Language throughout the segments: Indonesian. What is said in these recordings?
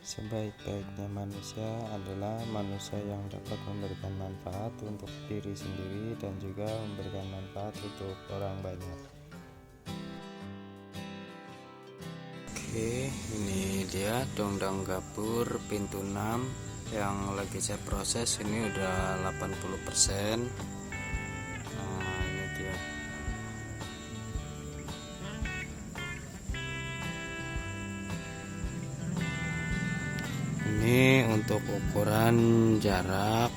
Sebaik-baiknya manusia adalah manusia yang dapat memberikan manfaat untuk diri sendiri dan juga memberikan manfaat untuk orang banyak. Oke, ini dia dongdang gapur pintu 6 yang lagi saya proses. Ini udah 80%. Nah, ini dia. Ini untuk ukuran jarak,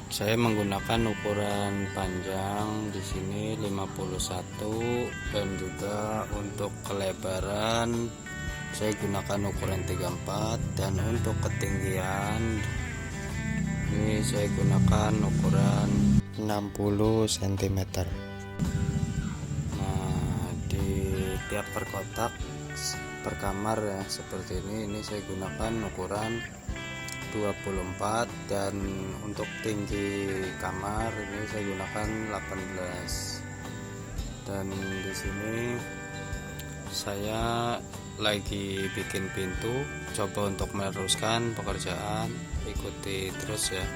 saya menggunakan ukuran panjang di sini 51, dan juga untuk kelebaran saya gunakan ukuran 34, dan untuk ketinggian ini saya gunakan ukuran 60 cm. Nah, di tiap per kotak per kamar ya seperti ini saya gunakan ukuran 24, dan untuk tinggi kamar ini saya gunakan 18. Dan di sini saya lagi bikin pintu, coba untuk meneruskan pekerjaan, ikuti terus ya.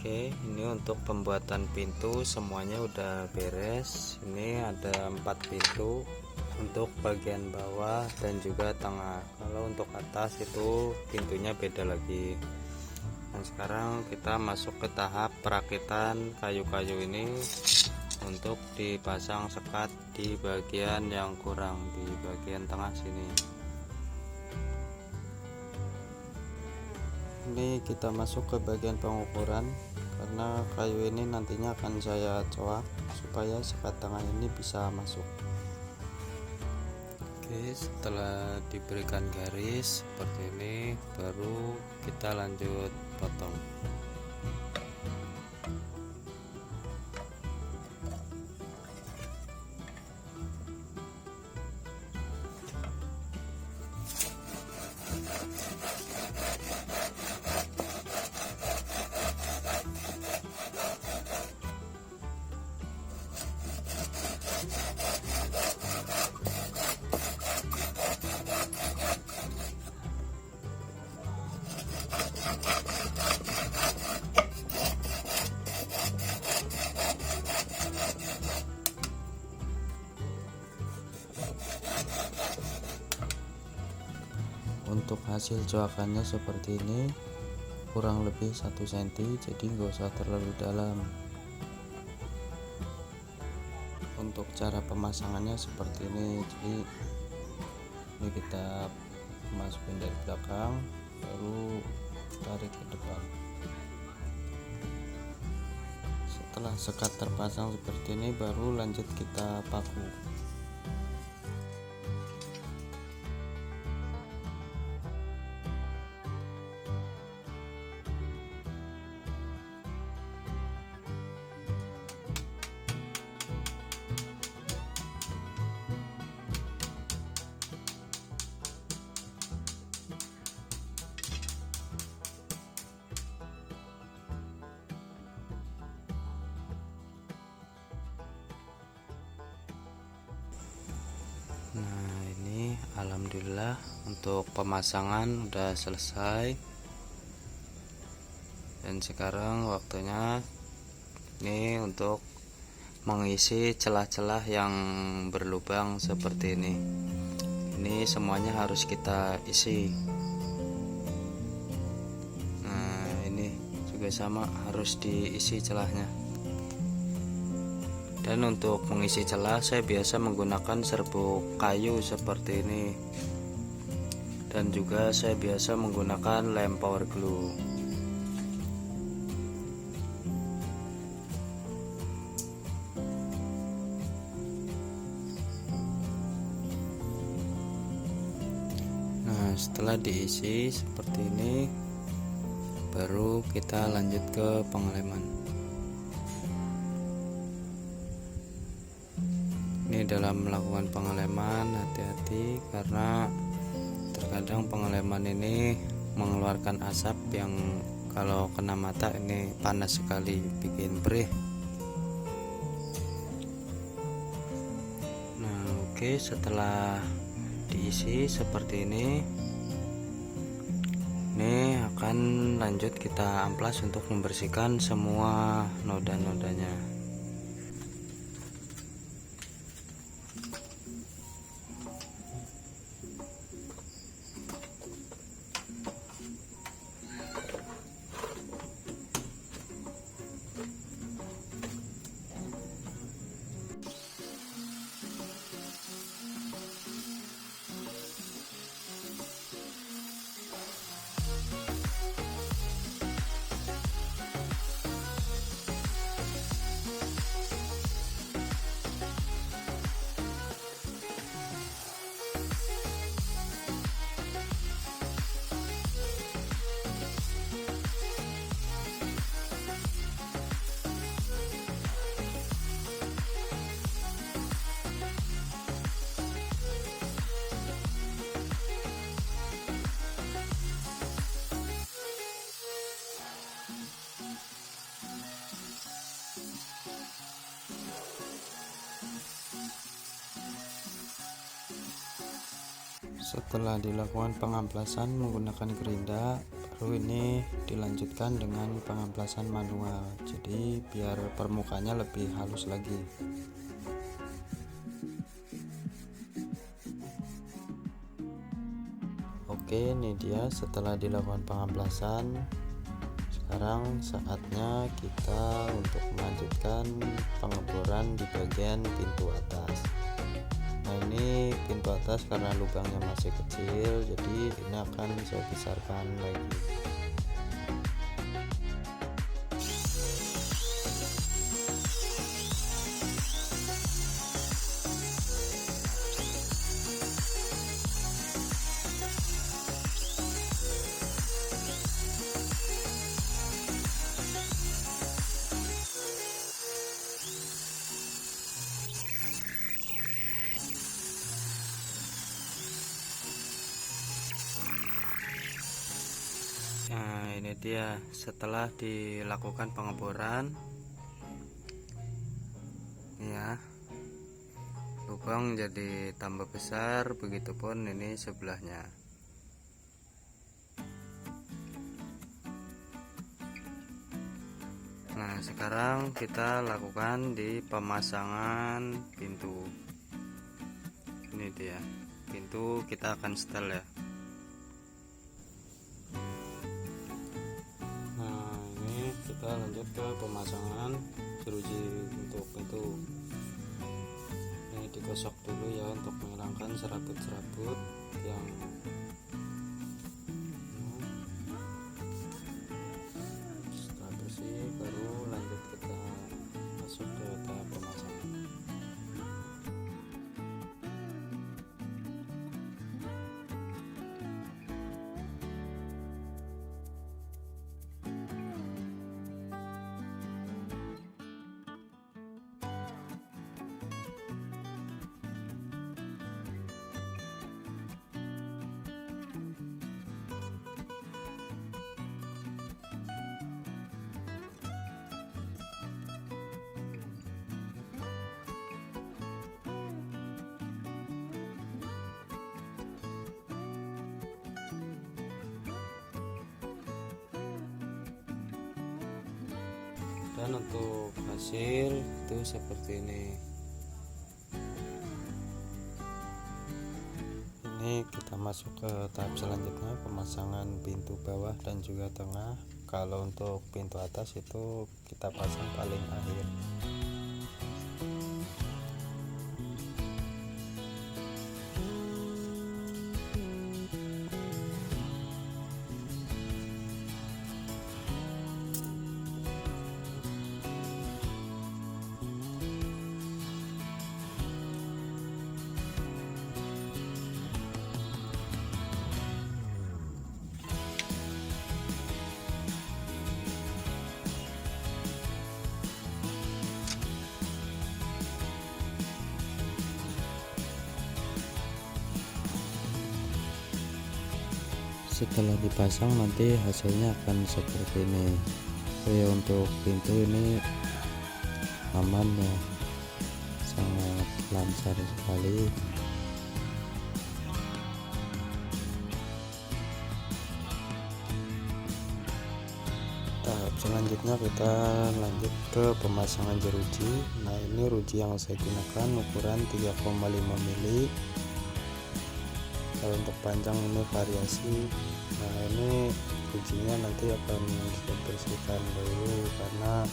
Oke, ini untuk pembuatan pintu semuanya udah beres. Ini ada 4 pintu untuk bagian bawah dan juga tengah. Kalau untuk atas itu pintunya beda lagi. Dan sekarang kita masuk ke tahap perakitan kayu-kayu ini untuk dipasang sekat di bagian yang kurang, di bagian tengah sini. Ini kita masuk ke bagian pengukuran, karena kayu ini nantinya akan saya coak supaya sekat tengah ini bisa masuk. Oke, setelah diberikan garis seperti ini baru kita lanjut potong. Untuk hasil coakannya seperti ini, kurang lebih 1 cm, jadi nggak usah terlalu dalam. Untuk cara pemasangannya seperti ini, jadi ini kita masukin dari belakang baru tarik ke depan. Setelah sekat terpasang seperti ini baru lanjut kita paku. Nah, ini alhamdulillah untuk pemasangan udah selesai, dan sekarang waktunya Ini untuk mengisi celah-celah yang berlubang seperti ini. Ini semuanya harus kita isi. Nah, ini juga sama, harus diisi celahnya. Dan untuk mengisi celah saya biasa menggunakan serbuk kayu seperti ini. Dan juga saya biasa menggunakan lem power glue. Nah, setelah diisi seperti ini, baru kita lanjut ke pengeleman. Ini dalam melakukan pengeleman hati-hati, karena terkadang pengeleman ini mengeluarkan asap yang kalau kena mata ini panas sekali, bikin perih. Nah, oke, setelah diisi seperti ini akan lanjut kita amplas untuk membersihkan semua noda-nodanya. Setelah dilakukan pengamplasan menggunakan gerinda, baru ini dilanjutkan dengan pengamplasan manual. Jadi biar permukaannya lebih halus lagi. Oke, ini dia setelah dilakukan pengamplasan. Sekarang saatnya kita untuk melanjutkan pengeboran di bagian pintu atas. Nah, ini pintu atas karena lubangnya masih kecil, jadi ini akan saya besarkan lagi. Nah, ini dia setelah dilakukan pengeboran. Ya, lubang jadi tambah besar, begitupun ini sebelahnya. Nah, sekarang kita lakukan di pemasangan pintu. Ini dia pintu, kita akan setel ya. Kita lanjut ke pemasangan jeruji untuk pintu. Ini digosok dulu ya untuk menghilangkan serabut-serabut yang setelah bersih, baru lanjut kita masuk ke tahap pemasangan. Dan untuk hasil itu seperti ini. Ini kita masuk ke tahap selanjutnya, pemasangan pintu bawah dan juga tengah. Kalau untuk pintu atas itu kita pasang paling akhir. Setelah dipasang nanti hasilnya akan seperti ini. Oke, untuk pintu ini aman ya, sangat lancar sekali. Tahap selanjutnya kita lanjut ke pemasangan jeruji. Nah, ini ruji yang saya gunakan ukuran 3,5 mili. Kalau untuk panjang ini variasi. Nah, ini rujinya nanti akan saya bersihkan dulu karena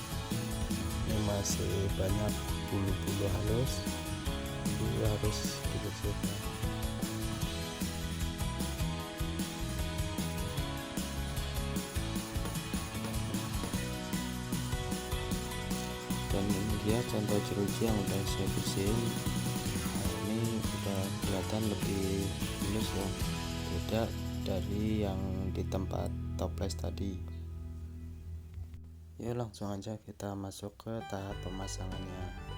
ini masih banyak bulu-bulu halus, jadi harus dibersihkan. Dan ini dia contoh jeruji yang udah saya bersihin. Ini udah kelihatan lebih mulus ya, beda dari yang di tempat toples tadi. Ya, langsung aja kita masuk ke tahap pemasangannya.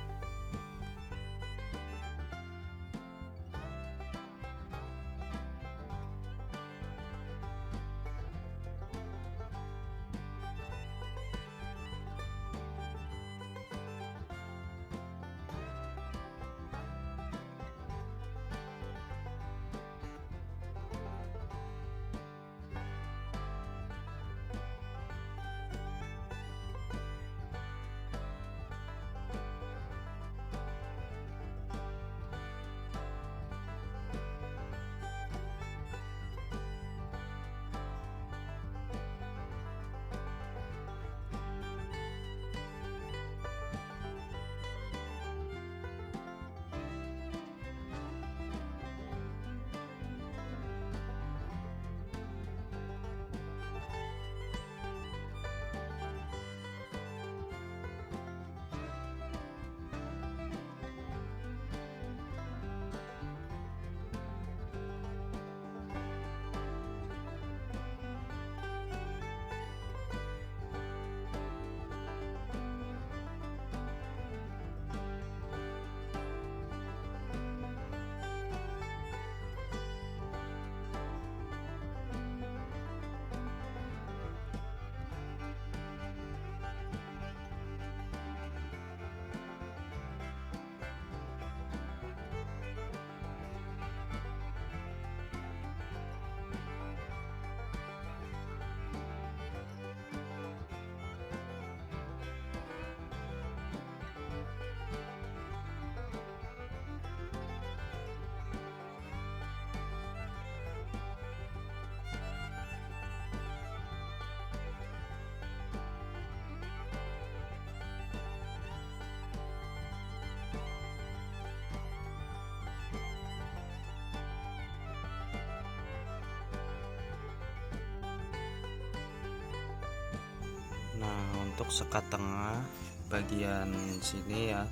Nah, untuk sekat tengah bagian sini ya,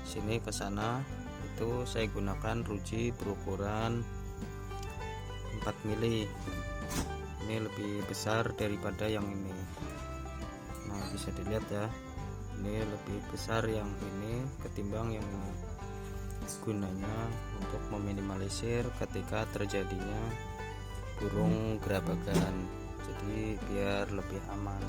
sini ke sana itu saya gunakan ruji berukuran 4 mili. Ini lebih besar daripada yang ini. Nah, bisa dilihat ya, ini lebih besar yang ini ketimbang yang ini. Gunanya untuk meminimalisir ketika terjadinya burung gerabakan, jadi biar lebih aman.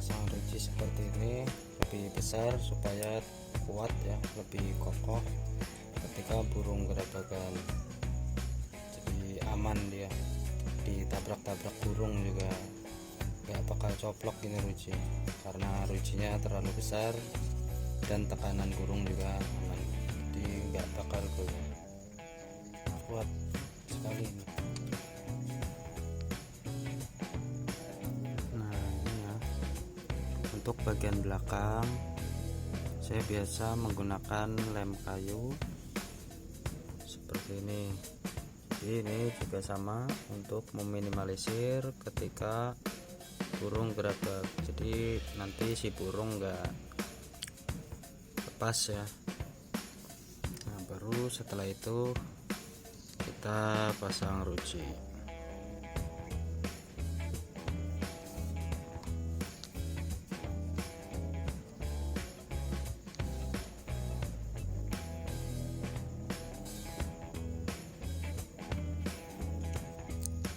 pasang ruji seperti ini lebih besar supaya kuat ya, lebih kokoh ketika burung gerabakan, jadi aman dia, ditabrak-tabrak burung juga gak bakal coplok ini ruji, karena rujinya terlalu besar dan tekanan burung juga aman, jadi gak bakal goyang. Kuat sekali ini. Nah ini ya, untuk bagian belakang saya biasa menggunakan lem kayu seperti ini. Jadi ini juga sama untuk meminimalisir ketika burung gerabak, jadi nanti si burung enggak lepas ya. Nah baru setelah itu kita pasang ruji.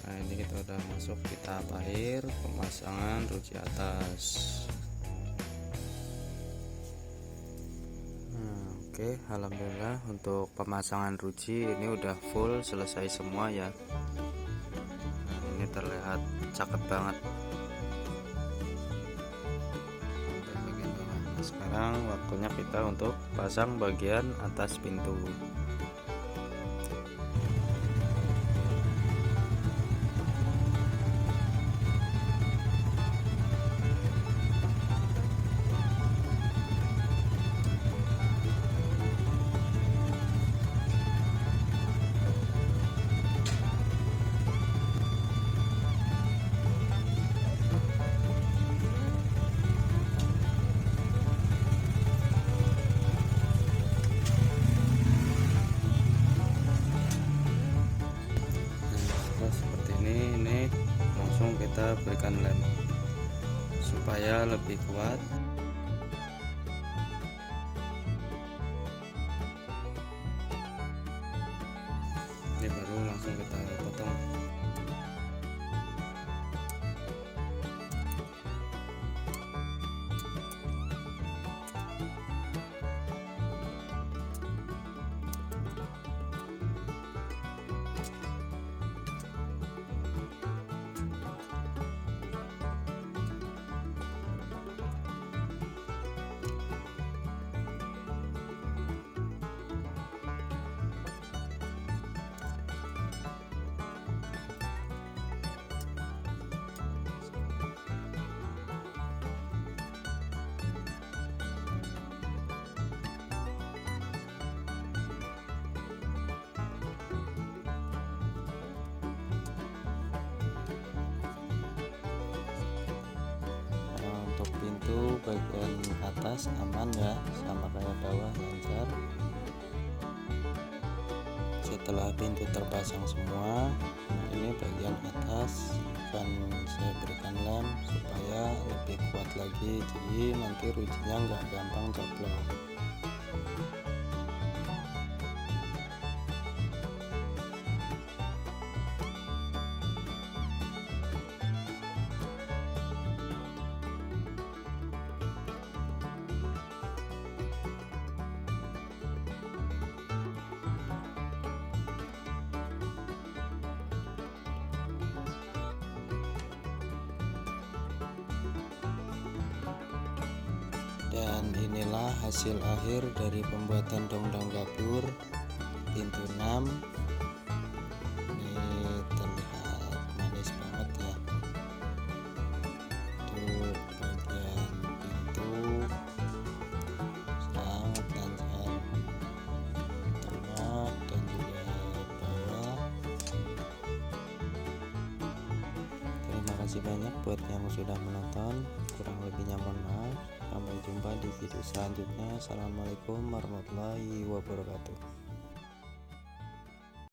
Nah ini kita udah masuk di tahap akhir pemasangan ruji atas. Oke, alhamdulillah untuk pemasangan ruji ini udah full selesai semua ya. Nah, ini terlihat cakep banget. Sampai bagian bawah. Nah, sekarang waktunya kita untuk pasang bagian atas pintu. Seperti ini langsung kita berikan lem supaya lebih kuat. Ini baru langsung kita potong. Pintu bagian atas aman ya, sama kayak bawah, lancar. Setelah pintu terpasang semua, nah ini bagian atas akan saya berikan lem supaya lebih kuat lagi, jadi nanti rujinya nggak gampang coplok. Dan inilah hasil akhir dari pembuatan dongdang gabur pintu 6. Ini terlihat manis banget ya. Untuk bagian pintu sangat lancar, tengah dan juga bawah. Terima kasih banyak buat yang sudah menonton, kurang lebihnya mohon maaf. Sampai jumpa di video selanjutnya. Assalamualaikum warahmatullahi wabarakatuh.